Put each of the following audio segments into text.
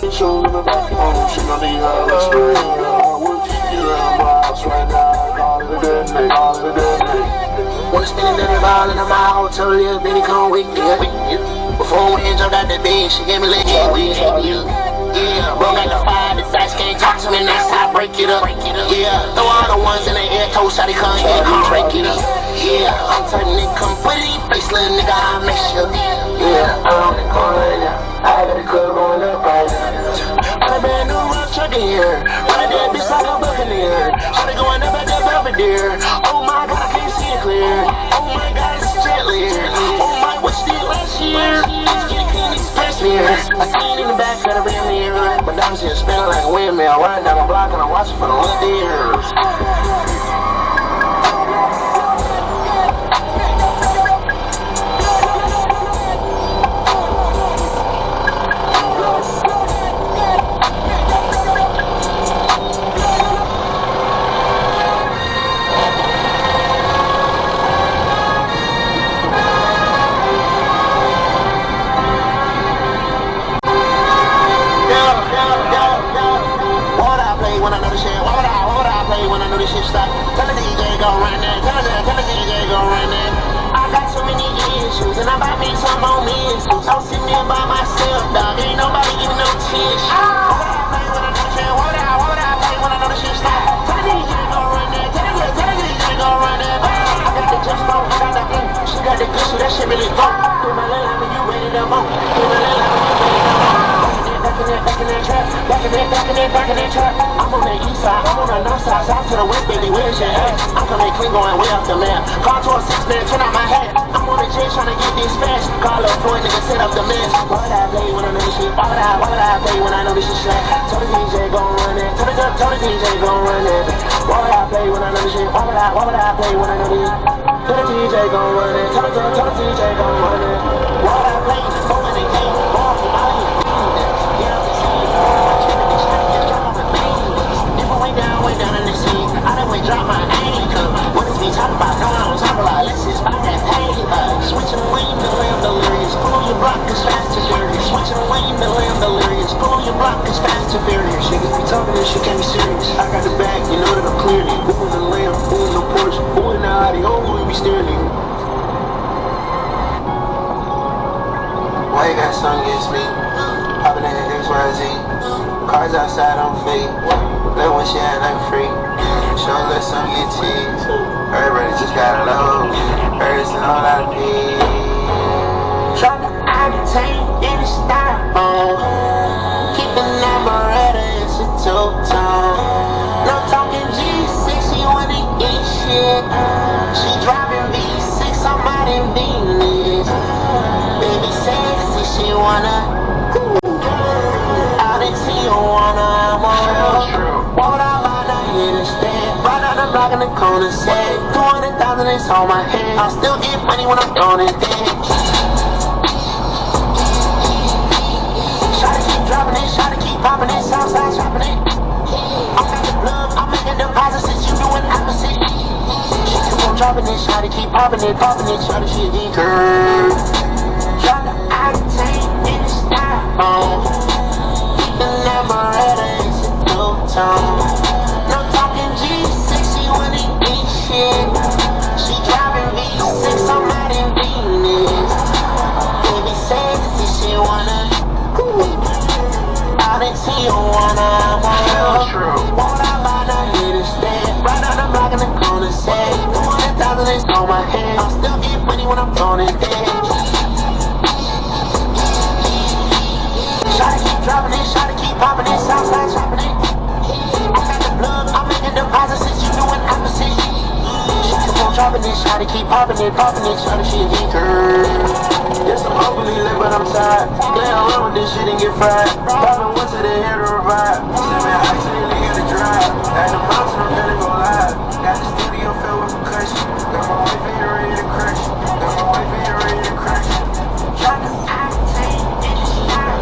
Show in the back home, she gon' need her respect. I would keep you out my house right now. Call it a dead day, call it a dead day. Wanna spend a day all in my hotel, yeah, baby, come with me. Before we jumped out the bed, she gave me a little yeah, bro got the fire, the facts can't talk to me, that's how I break it up. Yeah, throw all the ones in the air, toast how they come here, come break it up. Yeah, I'm turning it, come put it in your face, little nigga, I'll make sure. Yeah, I'm on the corner right now, I got the club going up right now. Got a brand new rough truck in here, ride that bitch like a buccaneer. Shawty going up at that Belvedere, oh my god, I can't see it clear. Oh my god, it's jet clear. Oh my, what you did last year? Let's get it clean, express mirror. I seen in the back of the rear mirror, but I'm just spinning like a windmill. Riding down the block and I'm watching for the little deers. When I know the shit, why would I play when I know this shit stop? Tell the DJ go run that, tell the DJ go run that. I got so many issues and I bought me some on me. I'm sitting there by myself, dog. Ain't nobody giving no tissue. Why would I play when I know the shit? Why would I play when I know the shit stop? Tell the DJ go run that, tell the DJ go run that. I got the just phone, I got the she got the good shit, that shit really fun. Put my little line when you ready to move. Put my little line when you ready to move. Back in that trap, back in that trap. I'm on the east side, I'm on the north side, south to the west, baby, where's your at? I'm coming clean, going way off the map. Call to a 6-man, turn out my hat. I'm on the jet trying to get this fast. Call up Floyd, nigga, set up the mess. Why would I play when I know this shit? Why would I play when I know this shit slack? Tell the DJ gon' run it, tell the DJ gon' run it. Why would I play when I know this shit? Why would I play when I know this? Tell the DJ gon' run it, tell the DJ gon' run it. Why would I play? Open the game, ball from out of your business. Yeah, I'm just saying, way down in the sea, I done went drop my anchor. What is me talking about? No, I don't talk about. Let's just buy that paper. Switching lane to lamb delirious. Pull on your block is fast and furious. Switching lane to lamb delirious. Pull on your block is fast and furious. Nigga, if you talking this shit, can't be serious. I got the bag, you know that I'm clearly. Who in the lamb, who in the Porsche, who in the Audi, oh, who we steering? Why you got something against me? Popping in the XYZ. Cars outside on fake. Let one shit act like free. Show let some get teased. Everybody just got low. Birds and all out of peace. Try to obtain any style. Keeping that Beretta, it's a two-tone. No talking G6, she wanna eat shit. She driving V6, I'm out in Venus. Baby sexy, she wanna. Out in Tijuana, I'm on real. Why would I lie down here instead? Right down the block in the corner, said 200,000 is on my head. I'll still get money when I'm throwing it dead. Shawty keep dropping it, shawty keep popping it, Southside dropping it. I'm got the plug, I'm making deposits since you doing opposite. She keep on dropping it, shawty keep popping it, shawty she a geeker. Try to obtain any style. Keeping that Beretta, it's a two-tone. No talking G6, she wanna eat shit. She driving V6, I'm out in Venus. Baby sexy, she wanna. Out in Tijuana, I'm on real. Won't I buy the hit instead? Right on the block in the corner, said 200,000 is on my head. I'll still get money when I'm throwing it dead. Shawty keep dropping it, shawty keep popping it, Southside dropping it. I got the plug, I'm making deposits since you doing opposite. She keep on dropping it, shawty keep popping it, shawty she a geeker. Yes, I'm overly lit, but I'm tired. Play around with this shit and get fried. Popping one to the head to revive. 7 hikes and then get to drive. At the mountain, I'm finna go live. Got the studio filled with percussion. Got my wife in here ready to crush. Got my wife in here ready to crush. Try to obtain any style.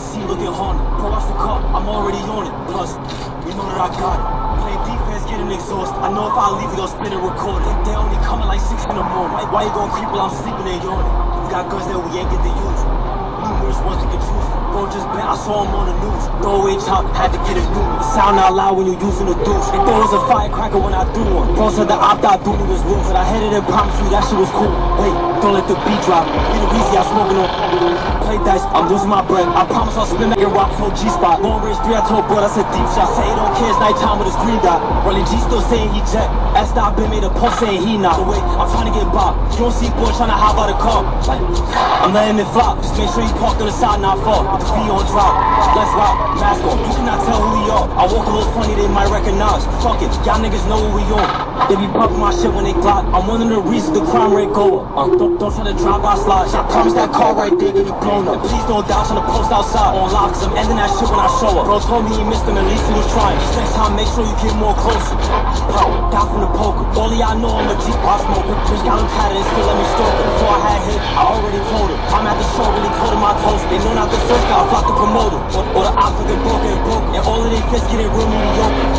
scene looking haunted. Pull off the car, I'm already on it. Plus, you know that I got it. Playing defense, getting exhausted. I know if I leave, we gon' spin and record it. They only coming like 6 in the morning. Why you gon' creep while I'm sleeping and yawning? We got guns that we ain't get to use. Numerous ones to get choose. Bro just bent, I saw him on the news. Throwaway chop, had to get it new. The sound not loud when you using the deuce. They thought it was a firecracker when I threw one. Bro said the opt out through this roof. And I hit it and promised you that shit was cool. Wait, don't let the beat drop. You the reason I'm smoking on. Play dice, I'm losing my breath. I promise I'll spin that your rock for G-spot. Long range 3, I told bro that's a deep shot. Say he don't care, it's nighttime with his green dot. Rolling G still saying he jet. S-Dot been made a post saying he not. So wait, I'm trying to get Bob. You don't see boy trying to hop out the car. Like, I'm letting it flop. Just make sure he's parked on the side, not far. With the V on drop. Let's rock, mask on. You cannot tell who we are. I walk a little funny, they might recognize. Fuck it, y'all niggas know what we on. They be pumping my shit when they glock. I'm one of the reasons the crime rate go up. Don't try to drive my slides. I promise that car right there get you blown up. And please don't doubt trying to post outside on live, cause I'm ending that shit when I show up. Bro told me he missed him, at least he was trying. This next time, make sure you get more closer. Bro, down from the poker. All of y'all know I'm a Jeep pop smoker. Bitch got him tatted and still let me stroke it. Before I had hit, I already told him. I'm at the show, really cold in my toast. They know not the first guy, I flock the promoter. Or the ops looking broken and broken. And all of they fits getting real mediocre.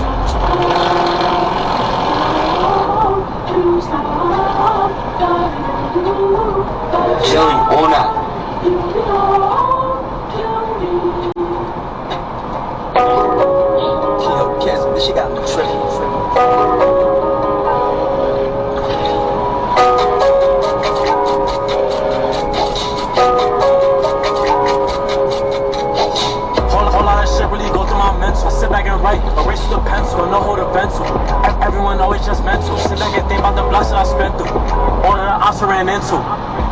Chilling all night. Yo, Kes, this shit got me tripping. Whole lot of shit really go through my mental. I sit back and write, erase with a pencil, don't know who to vent to. Everyone always just mental. Sit back and think about the blocks that I spent through. All of the ops I ran into.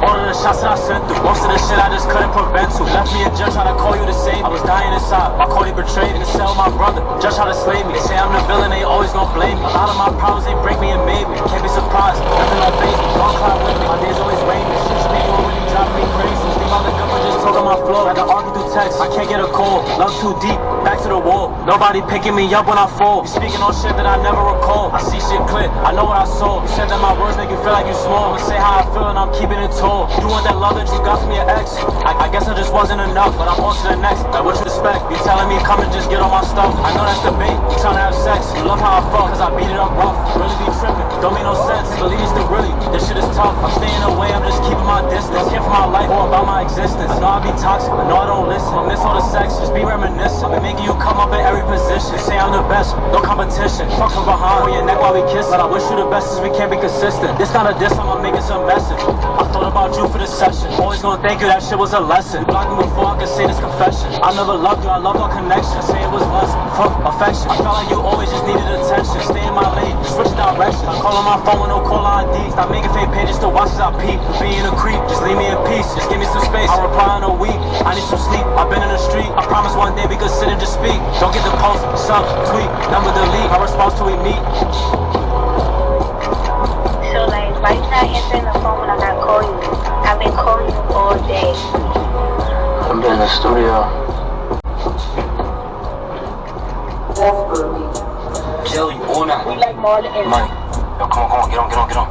All of the shots that I sent through. Most of the shit I just couldn't prevent to. Left me in jail, tried to call you the same. I was dying inside. My Cody betrayed me. In the cell, my brother just tried to slay me. They say I'm the villain, they always gon' blame me. A lot of my problems, they break me and made me. Can't be surprised, nothing on face me. Don't cry with me, my days always rain me. Shit speak when really drive me crazy. Think about the government just talk on my floor. Had to argue through text, I can't get a call. Love too deep, back to the wall. Nobody picking me up when I fall. You speaking on shit that I never recall. I see shit clear, I know what I saw. You said that my words make you feel like you small. I'ma say how I feel and I'm keeping it tall. You want that love that you got from your ex? I guess I just wasn't enough, but I'm on to the next. Like what you expect? You telling me come and just get on my stuff? I know that's the bait. You trying to have sex? You love how I fuck, cause I beat it up rough. Really be tripping, don't make no sense. Believe it's the really, this shit is tough. I'm staying away, I'm just keeping my distance. Don't care for my life or about my existence. I know I be toxic, I know I don't listen. I miss all the sex, just be reminiscent. I've been making you come up in every position. Say I'm the best, no competition. Fuck from behind, on your neck while we kiss. But I wish you the best, since we can't be consistent. This not a diss, I'm making some message. I thought about you for this session. Always gonna thank you, that shit was a lesson. Blocked me before I could say this confession. I never loved you, I loved our connection. Say it was lust, fuck affection. I felt like you always just needed attention. Stay in my lane, switch direction. I call on my phone with no call ID. Stop making fake pages to watch as I peep. Being a creep, just leave me in peace. Just give me some space, I'll reply in a week. I need some sleep, I've been in the street. I promise one day we could sit and just speak. Don't get the post, sub, tweet, number delete. My response till we meet. So like, why you not answering the phone when I not call you? I've been calling you all day. I'm in the studio. Chilling all night. We like Marlon and Money. Yo, come on, get on.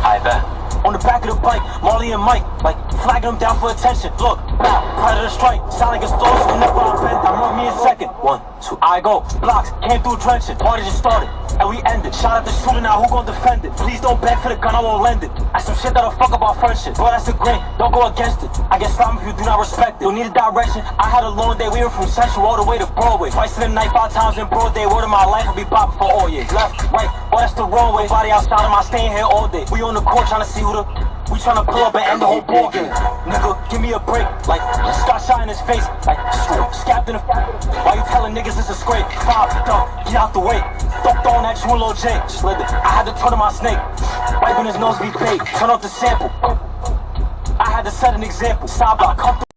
I bet. On the back of the bike, Marley and Mike, like flagging them down for attention. Look, now, predator strike, sound like a storm, so whenever I bend, I run me a second. 1, 2, I go. Blocks, came through trenching, party just started, and we ended. Shot at the shooter, now who gon' defend it? Please don't beg for the gun, I won't lend it. That's some shit that'll fuck up our friendship. Bro, that's the grain, don't go against it. I get stopped if you do not respect it. Don't need a direction, I had a long day, we were from Central all the way to Broadway. Twice in the night, 5 times in broad day. Word of my life, I'll be bopping for all years. Left, right, oh that's the wrong way. Body outside of my staying here all day. We on the court trying to see who the... We tryna pull up and end the whole ball game. Nigga, give me a break. Like, Scott shot in his face. Like, scabbed in the... Why you telling niggas it's a scrape? 5, dog, get out the way. Don't throw on that you and Lil J. Slid it. I had to turn to my snake. Wiping his nose be fake. Turn off the sample. I had to set an example. Side block, come through.